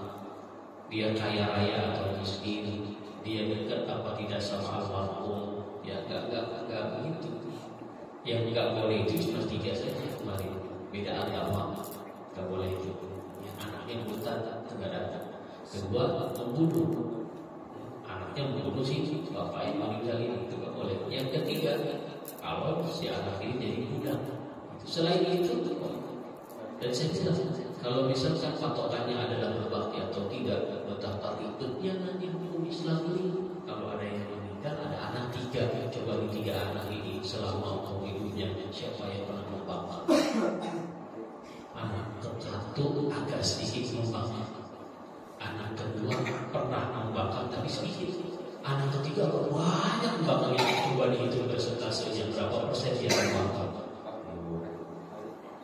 dia kaya raya atau miskin, dia dekat apa tidak sama almarhum, ya enggak begitu. Yang enggak boleh itu cuma 3 saja kemarin, beda agama, enggak boleh itu. Ya, anaknya buta, enggak datang. Kedua, membunuh, anaknya membunuh si bapaknya meninggal ini, itu enggak boleh. Yang ketiga, kalau si anak ini jadi budak. Selain itu, dan saya bilang, kalau misalkan patokannya adalah berbakti atau tidak, betapa ribetnya nanti hukum Islam ini. Kalau ada yang meninggal, ada anak 3, coba di 3 anak ini selama umur hidupnya siapa yang pernah membangkang? Anak ke-1 agak sedikit membangkang, anak kedua pernah membangkang tapi sedikit, anak ketiga banyak membangkang. Coba dihitung persentasenya berapa persen dia membangkang.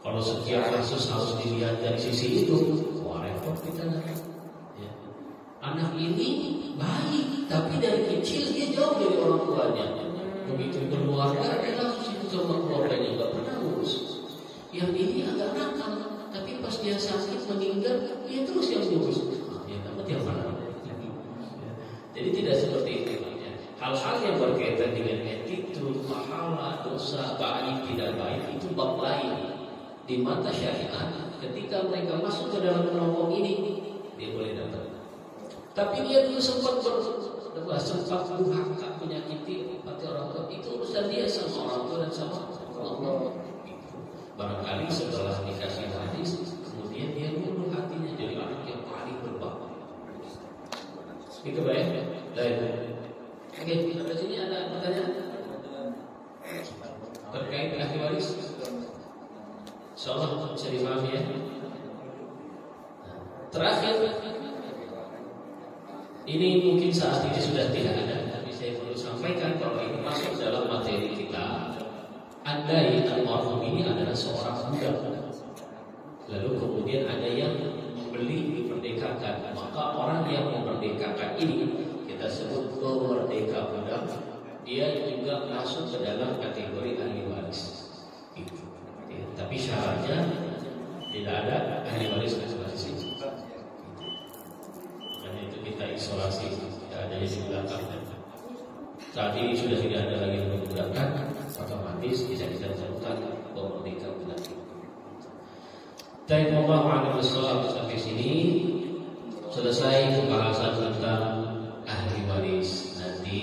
Kalau setiap kasus harus dilihat dari sisi itu, wah repot kita nanti. Ya. Anak ini baik, tapi dari kecil dia jauh dari orang tuanya. Begitu keluarga, dia langsung sibuk sama keluarganya, nggak pernah urus. Yang ini agak nakal, tapi pas dia sakit meninggal, dia terus yang urus. Ya dapat yang mana? Jadi tidak seperti itu. Ya. Hal-hal yang berkaitan dengan attitude, pahala, dosa, baik tidak baik itu bab lain. Di mata syariat, ketika mereka masuk ke dalam kelompok ini, dia boleh dapat. Tapi dia dulu sempat durhaka, menyakiti hati orang tua. Itu urusan dia sama orang tua dan sama Allah. Barangkali setelah dikasih hadis, kemudian dia bunuh hatinya jadi anak yang paling berbakti. Itu baik? Baik. Oke, sampai sini ada pertanyaan terkait ahli waris? InsyaAllah bisa dipahami ya. Terakhir, ini mungkin saat ini sudah tidak ada, tapi saya perlu sampaikan bahwa ini masuk dalam materi kita. Andai almarhum ini adalah seorang budak, lalu kemudian ada yang membeli diperdekakan, maka orang yang memerdekakan ini kita sebut pemerdeka budak, dia juga masuk ke dalam kategori ahli waris. Itu. Tapi syaratnya tidak ada ahli waris masing-masing. Dan itu kita isolasi, tidak ada yang di belakang. Saat ini sudah tidak ada lagi yang menggunakan, otomatis bisa kita tentukan pemerdeka budak. Dan Allah sampai sini selesai pembahasan tentang ahli waris. Nanti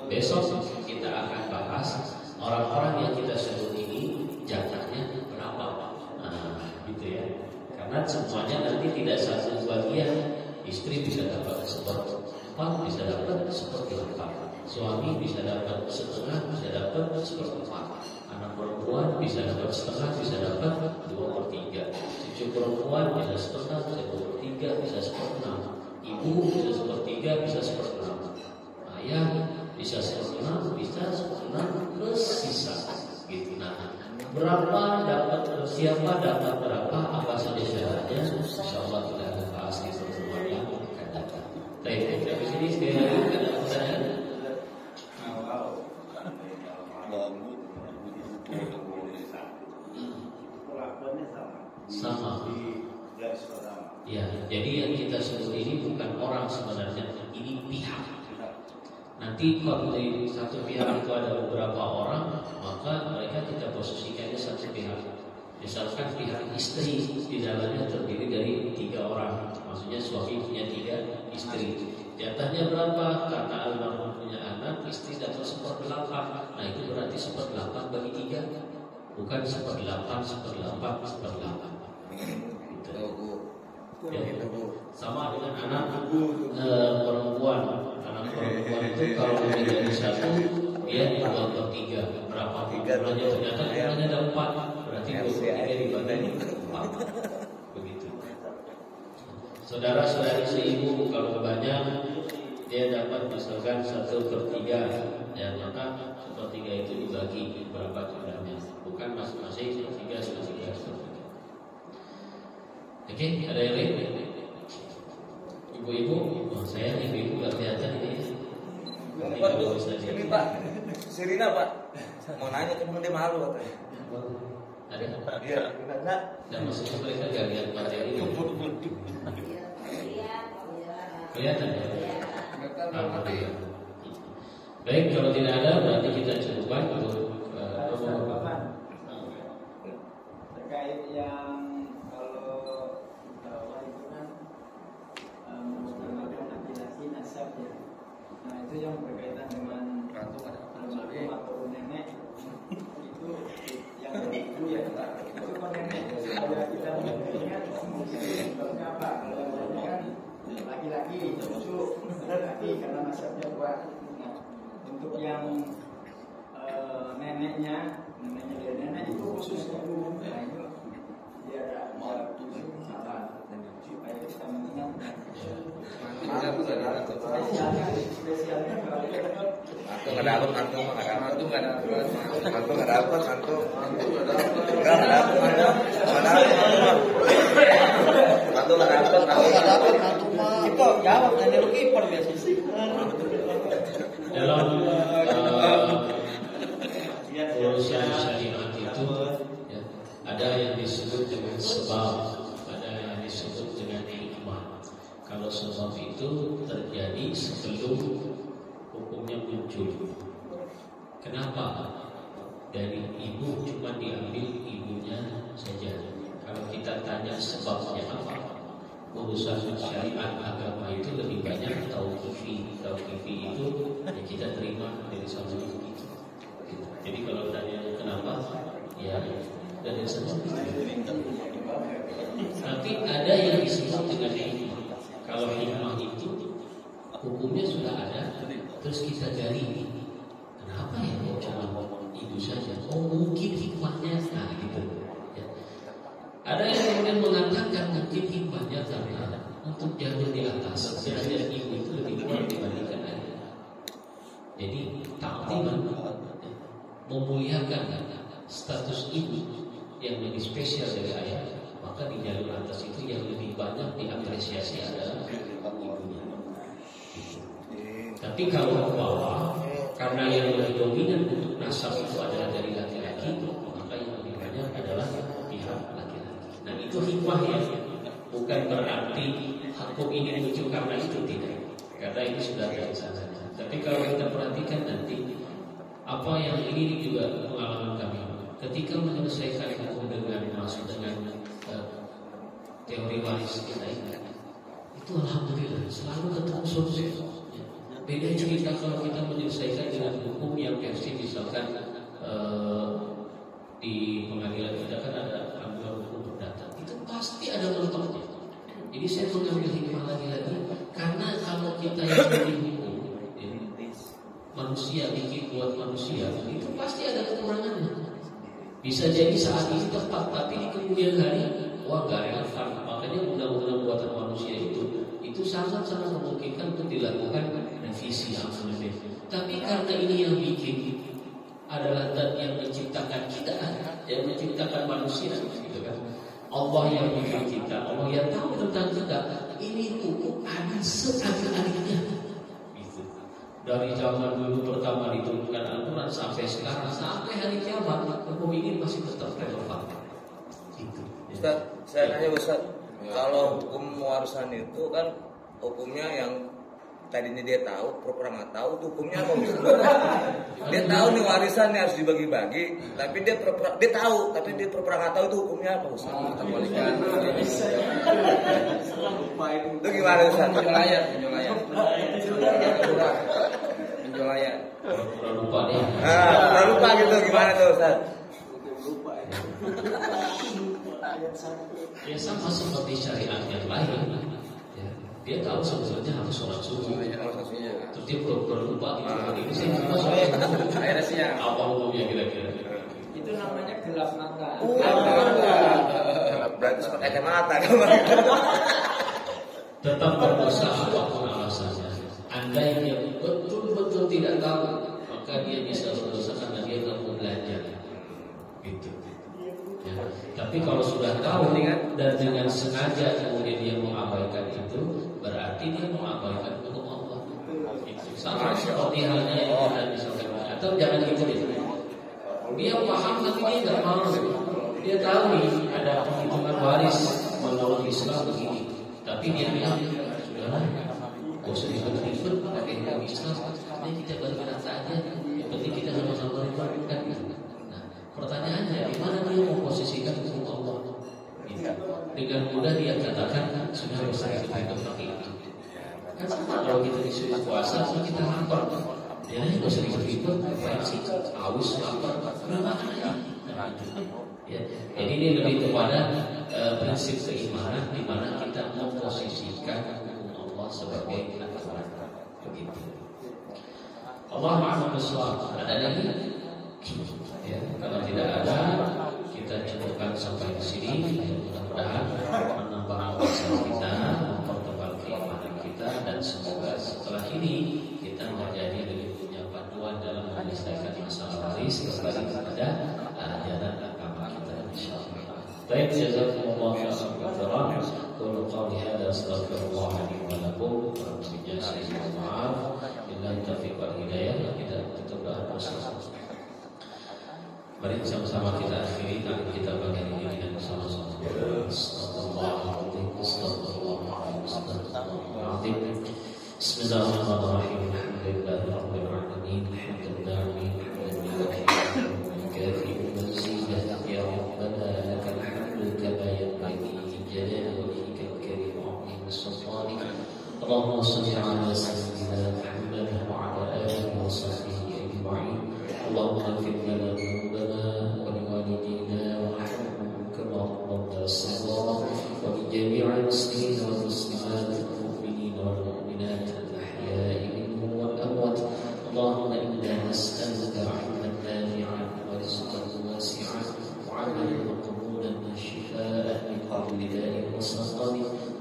besok kita akan bahas orang-orang yang kita sebut ini jatahnya berapa, gitu ya. Karena semuanya nanti tidak satu bagian. Istri bisa dapat 1/4, bisa dapat 1/8. Suami bisa dapat 1/2, bisa dapat 1/4. Anak perempuan bisa dapat 1/2, bisa dapat 2/3. Cucu perempuan bisa 1/2, bisa 2/3, bisa 1/6. Ibu bisa 1/3, bisa 1/6. Ayah bisa 1/6, bisa 1/6 plus sisa. Gitu. Nah, berapa dapat, siapa dapat berapa, apa saja syaratnya, insyaallah kita akan bahas di pertemuan yang akan datang. Baik, dari sini sekali lagi ada pertanyaan. jadi yang kita sebut ini bukan orang sebenarnya, ini pihak. Nanti kalau di satu pihak itu ada beberapa orang, maka mereka kita posisikannya satu pihak. Misalkan pihak istri di dalamnya terdiri dari 3 orang, maksudnya suami punya 3 istri. Jatahnya berapa? Karena almarhum punya anak, istri dapat 1/8. Nah itu berarti 1/8 bagi 3, bukan 1/8, 1/8, 1/8. Ya. Sama dengan anak perempuan. Anak perempuan itu kalau menjadi 1, dia 2/3. Berapa? Jumlahnya ternyata jumlahnya ada 4. Berarti 23 dibagi 4. Begitu. Saudara-saudari seibu kalau banyak, dia dapat misalkan 1/3. Ya, maka 1/3 itu dibagi berapa jumlahnya, bukan masing-masing 1/3. Oke, ada yang lain? Ibu-ibu, saya ibu-ibu gak kelihatan ini. Ini Pak, Sirina Pak, mau nanya cuma dia malu katanya. Ada? Iya. Dan maksudnya mereka gak lihat materi ini. Kelihatan ya? Alhamdulillah. Baik, kalau tidak ada berarti kita cukupkan untuk terkait yang kalau bahwa itu kan menggunakan aplikasi nasab ya. Nah itu yang berkaitan dengan almarhum atau nenek itu yang ibu ya, itu kan nenek supaya kita mengingat mungkin apa kalau yang kan laki-laki cucu laki karena nasabnya kuat. Nah untuk yang neneknya dia nenek itu khususnya dulu. Nah itu dia ada apa supaya kita mengingat. Spesialnya kalau Itu jawab nanya lu kiper biasa sih. dalam urusan syariat itu ya, ada yang disebut dengan sebab, ada yang disebut dengan hikmah. Kalau sebab itu terjadi sebelum hukumnya muncul. Kenapa? Dari ibu cuma diambil ibunya saja. Kalau kita tanya sebabnya apa, urusan syariat agama itu lebih banyak tauqifi. Tauqifi itu ya kita terima dari sama ibu itu. Jadi kalau tanya kenapa, ya dari sebab itu. Tapi ada yang disebut dengan hikmah. Kalau hikmah itu hukumnya sudah ada, terus kita gali. Kenapa ya cuma ibu saja? Oh mungkin hikmahnya, nah gitu. Ya. Ada yang kemudian mengatakan mungkin hikmahnya karena untuk jatuh di atas derajat ibu itu lebih kuat dibandingkan ayah. Jadi takdiman memuliakan status ibu yang lebih spesial dari ayah, maka di jalur atas itu yang lebih banyak diapresiasi adalah ibunya. Tapi kalau bawah, karena yang lebih dominan untuk nasab itu adalah dari laki-laki, maka yang lebih banyak adalah pihak laki-laki. Nah itu hikmah ya, bukan berarti hukum ini muncul karena itu, tidak. Karena ini sudah dari sana. Tapi kalau kita perhatikan nanti, apa yang ini juga pengalaman kami. Ketika menyelesaikan hukum dengan masuk dengan teori waris kita ini, itu alhamdulillah selalu ketemu solusi. Beda cerita kalau kita menyelesaikan dengan hukum yang versi misalkan di pengadilan kita kan ada ambil hukum perdata, itu pasti ada mentoknya. Jadi saya mengambil hikmah lagi-lagi, karena kalau kita yang bikin hukum manusia bikin buat manusia, itu pasti ada kekurangannya. Bisa jadi saat ini tepat, tapi di kemudian hari wah gak relevan. Makanya undang-undang buatan manusia itu sangat-sangat memungkinkan untuk dilakukan revisi yang lebih. Tapi karena ini yang bikin adalah zat yang menciptakan kita, yang menciptakan manusia, gitu kan? Allah yang bikin kita, Allah yang tahu tentang kita. Ini hukum ada seadil-adilnya. Gitu. Dari zaman dulu pertama diturunkan Al-Quran sampai sekarang, sampai hari kiamat, hukum ini masih tetap relevan. Gitu. Ustaz, saya nanya Ustaz, Kalau hukum warisan itu kan hukumnya yang tadinya dia tahu, pura-pura nggak tahu, itu hukumnya apa? Dia tahu nih warisan nih harus dibagi-bagi, tapi dia tahu, tapi dia pura-pura nggak tahu, itu hukumnya apa? Ustaz? Itu gimana Ustaz? Penjolayan. Lupa nih. Lupa gitu, gimana tuh Ustaz? Ya sama seperti syariat yang lain. Ya, dia tahu sebetulnya harus sholat subuh. Terus dia lupa gitu. Ini sih cuma sholat subuh. Apa hukumnya kira-kira? Itu namanya gelap mata. Berarti pakai kacamata kan? Tetap berdosa apapun alasannya. Andai dia betul-betul tidak tahu, maka dia bisa berdosa karena dia nggak mau belajar. Gitu. Ya. Tapi kalau sudah tahu dan dengan sengaja kemudian dia mengabaikan itu, berarti dia mengabaikan hukum Allah. Itu sama seperti halnya yang kita disampaikan. Atau jangan gitu deh. Dia paham tapi dia nggak mau. Dia tahu nih ada penghitungan waris menurut Islam begini. Tapi dia bilang sudahlah, gak usah ribet-ribet pakai hukum Islam. Ini kita bergerak saja. Yang penting kita sama-sama ribatkan. Pertanyaannya, di mana dia memposisikan hukum Allah? Dengan mudah dia katakan sudah selesai kita pakai itu. Kan sama kalau kita disuruh puasa, kita lapar. Dia nggak usah ribet-ribet, ngapain sih? Haus, lapar, udah makan aja. Ya, jadi ini lebih kepada prinsip keimanan di mana kita memposisikan hukum Allah sebagai aturan. Begitu. Allah Maha Besar. Ada lagi? Ya, kalau tidak ada, kita cukupkan sampai di sini. Mudah-mudahan menambah wawasan kita, mempertebal keimanan kita, dan semoga setelah ini kita menjadi lebih punya panduan dalam menyelesaikan masalah waris kembali kepada ajaran agama kita. Insyaallah. Baik, jazakumullah khairan. Qul qawli hadza astaghfirullah li wa lakum. Mohon maaf. Billahi taufiq wal hidayah. Kita tutup doa bersama. Mari sama-sama kita akhiri dan kita bagian ini dengan bersama-sama. Astagfirullahaladzim, astagfirullahaladzim. Bismillahirrahmanirrahim. Alhamdulillahirabbil alamin. Alhamdulillahi kafi mazidah ya rabbana lakal hamdu kama yanbaghi li jalali wajhikal karim wa 'azimi sultanik. Allahumma shalli ala sayyidina Muhammad wa ala alihi wa sahbihi ajma'in. Allahumma ighfir lana ولوالدينا وارحمهم كما ربنا صغارا ولجميع المسلمين والمسلمات المؤمنين والمؤمنات الأحياء منهم والأموات. اللهم إنا نسألك علما نافعا ورزقا واسعا وعملا مقبولا وشفاء من كل داء وسقم.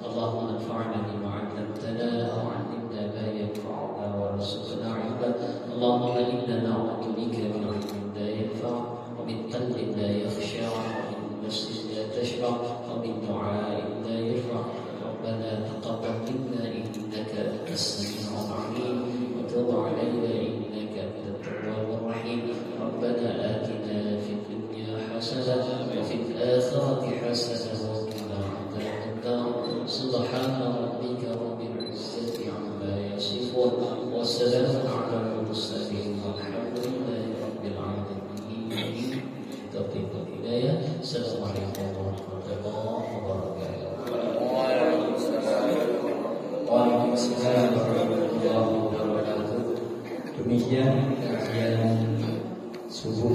اللهم انفعنا بما علمتنا وعلمنا ما ينفعنا وارزقنا علما. اللهم إنا نعوذ بك من علم لا ينفع ومن قلب لا يخشع ومن نفس لا تشبع ومن دعاء لا يرفع. ربنا تقبل منا إنك أنت السميع العليم وتب علينا إنك أنت التواب الرحيم. ربنا آتنا في الدنيا حسنة وفي الآخرة حسنة وقنا عذاب النار. سبحان ربك رب العزة عما يصفون وسلام على المرسلين والحمد لله رب العالمين. Taufiq wal hidayah. Assalamualaikum warahmatullahi wabarakatuh. Waalaikumsalam warahmatullahi wabarakatuh. Demikian kajian subuh